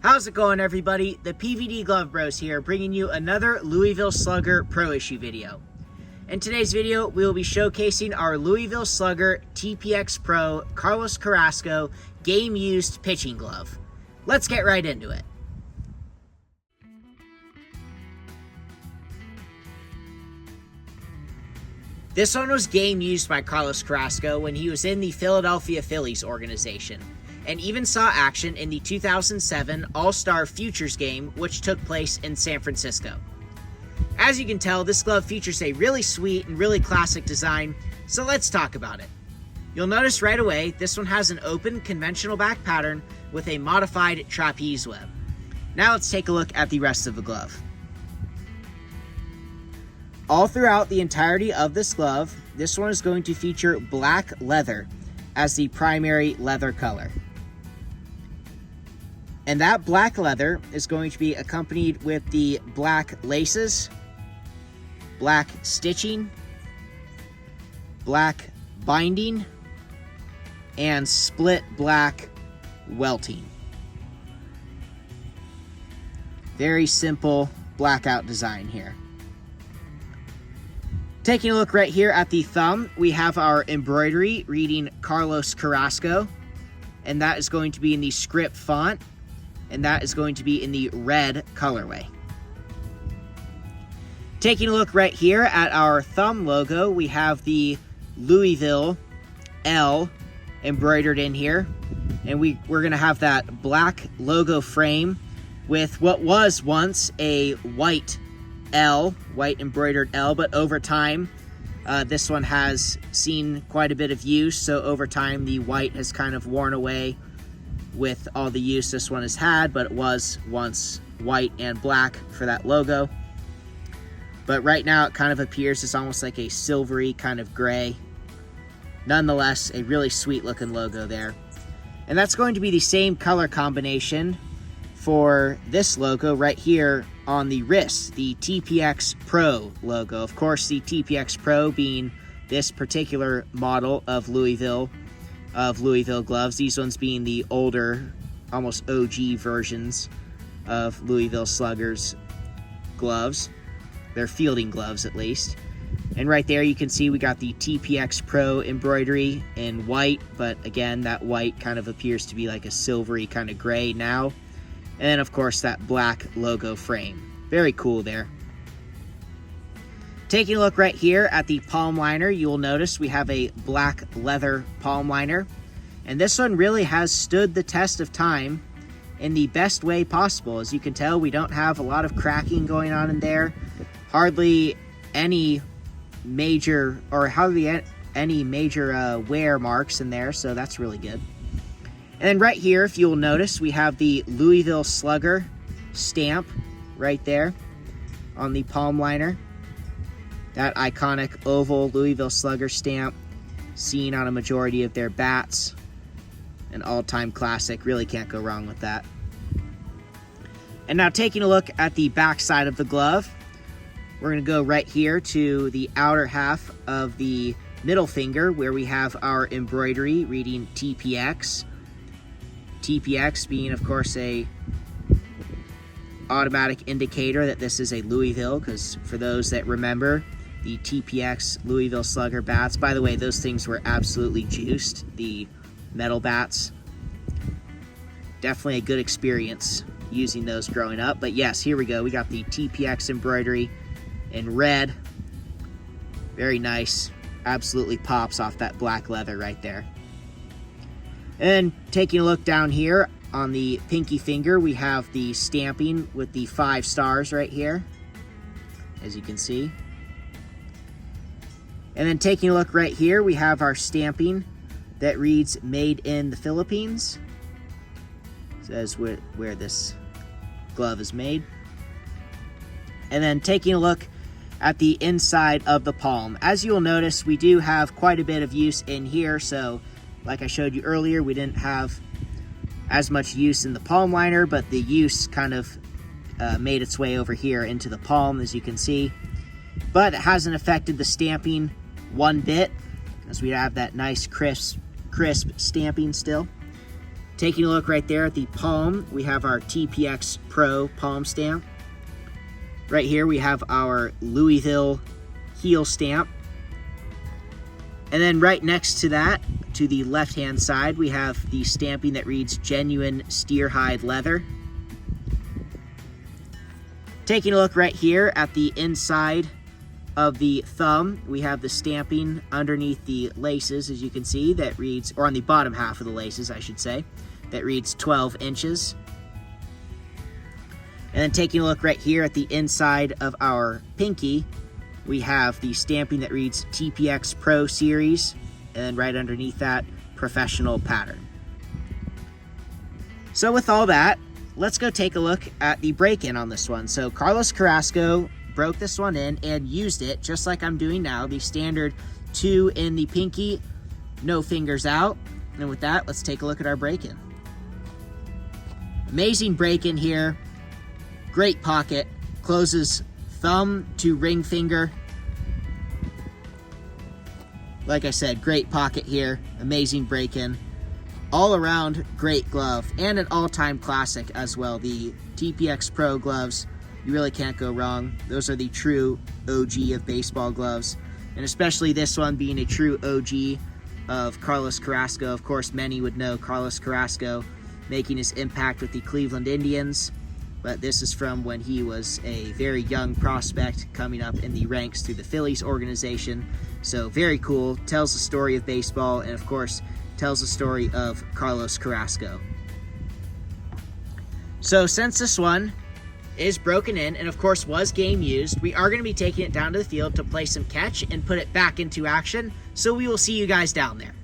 How's it going, everybody? The PVD Glove Bros here, bringing you another Louisville Slugger Pro Issue video. In today's video, we will be showcasing our Louisville Slugger TPX Pro Carlos Carrasco game-used pitching glove. Let's get right into it. This one was game used by Carlos Carrasco when he was in the Philadelphia Phillies organization, and even saw action in the 2007 All-Star Futures Game, which took place in San Francisco. As you can tell, this glove features a really sweet and really classic design, so let's talk about it. You'll notice right away, this one has an open conventional back pattern with a modified trapeze web. Now let's take a look at the rest of the glove. All throughout the entirety of this glove, this one is going to feature black leather as the primary leather color. And that black leather is going to be accompanied with the black laces, black stitching, black binding, and split black welting. Very simple blackout design here. Taking a look right here at the thumb, we have our embroidery reading Carlos Carrasco, and that is going to be in the script font, and that is going to be in the red colorway. Taking a look right here at our thumb logo, we have the Louisville L embroidered in here, and we're going to have that black logo frame with what was once a white L, white embroidered L, but over time, this one has seen quite a bit of use, so over time the white has kind of worn away with all the use this one has had, but it was once white and black for that logo. But right now it kind of appears as almost like a silvery kind of gray. Nonetheless, a really sweet looking logo there. And that's going to be the same color combination for this logo right here on the wrist, the TPX Pro logo. Of course, the TPX Pro being this particular model of Louisville gloves. These ones being the older, almost OG versions of Louisville Sluggers gloves. They're fielding gloves, at least. And right there you can see we got the TPX Pro embroidery in white, but again, that white kind of appears to be like a silvery kind of gray now. And then, of course, that black logo frame. Very cool there. Taking a look right here at the palm liner, you will notice we have a black leather palm liner. And this one really has stood the test of time in the best way possible. As you can tell, we don't have a lot of cracking going on in there. Hardly any major wear marks in there, so that's really good. And then right here, if you'll notice, we have the Louisville Slugger stamp right there on the palm liner. That iconic oval Louisville Slugger stamp seen on a majority of their bats. An all-time classic, really can't go wrong with that. And now taking a look at the back side of the glove, we're going to go right here to the outer half of the middle finger where we have our embroidery reading TPX. TPX being, of course, a automatic indicator that this is a Louisville, because for those that remember, the TPX Louisville Slugger bats, by the way, those things were absolutely juiced, the metal bats. Definitely a good experience using those growing up. But yes, here we go. We got the TPX embroidery in red. Very nice. Absolutely pops off that black leather right there. And taking a look down here on the pinky finger, we have the stamping with the 5 stars right here, as you can see. And then taking a look right here, we have our stamping that reads Made in the Philippines. It says where this glove is made. And then taking a look at the inside of the palm. As you will notice, we do have quite a bit of use in here, so like I showed you earlier, we didn't have as much use in the palm liner, but the use kind of made its way over here into the palm, as you can see. But it hasn't affected the stamping one bit, as we have that nice crisp stamping still. Taking a look right there at the palm, we have our TPX Pro palm stamp. Right here we have our Louisville heel stamp. And then right next to that, to the left-hand side, we have the stamping that reads genuine steer hide leather. Taking a look right here at the inside of the thumb, we have the stamping underneath the laces, as you can see, that reads, or on the bottom half of the laces, I should say, that reads 12 inches. And then taking a look right here at the inside of our pinky, we have the stamping that reads TPX Pro Series, and then right underneath that, professional pattern. So with all that, let's go take a look at the break-in on this one. So Carlos Carrasco broke this one in and used it just like I'm doing now, the standard 2 in the pinky, no fingers out. And with that, let's take a look at our break-in. Amazing break-in here. Great pocket. Closes thumb to ring finger. Like I said, great pocket here. Amazing break-in. All around, great glove. And an all-time classic as well. The TPX Pro gloves. You really can't go wrong. Those are the true OG of baseball gloves. And especially this one being a true OG of Carlos Carrasco. Of course, many would know Carlos Carrasco making his impact with the Cleveland Indians. But this is from when he was a very young prospect coming up in the ranks through the Phillies organization. So very cool, tells the story of baseball, and of course, tells the story of Carlos Carrasco. So since this one is broken in, and of course was game used, we are going to be taking it down to the field to play some catch and put it back into action. So we will see you guys down there.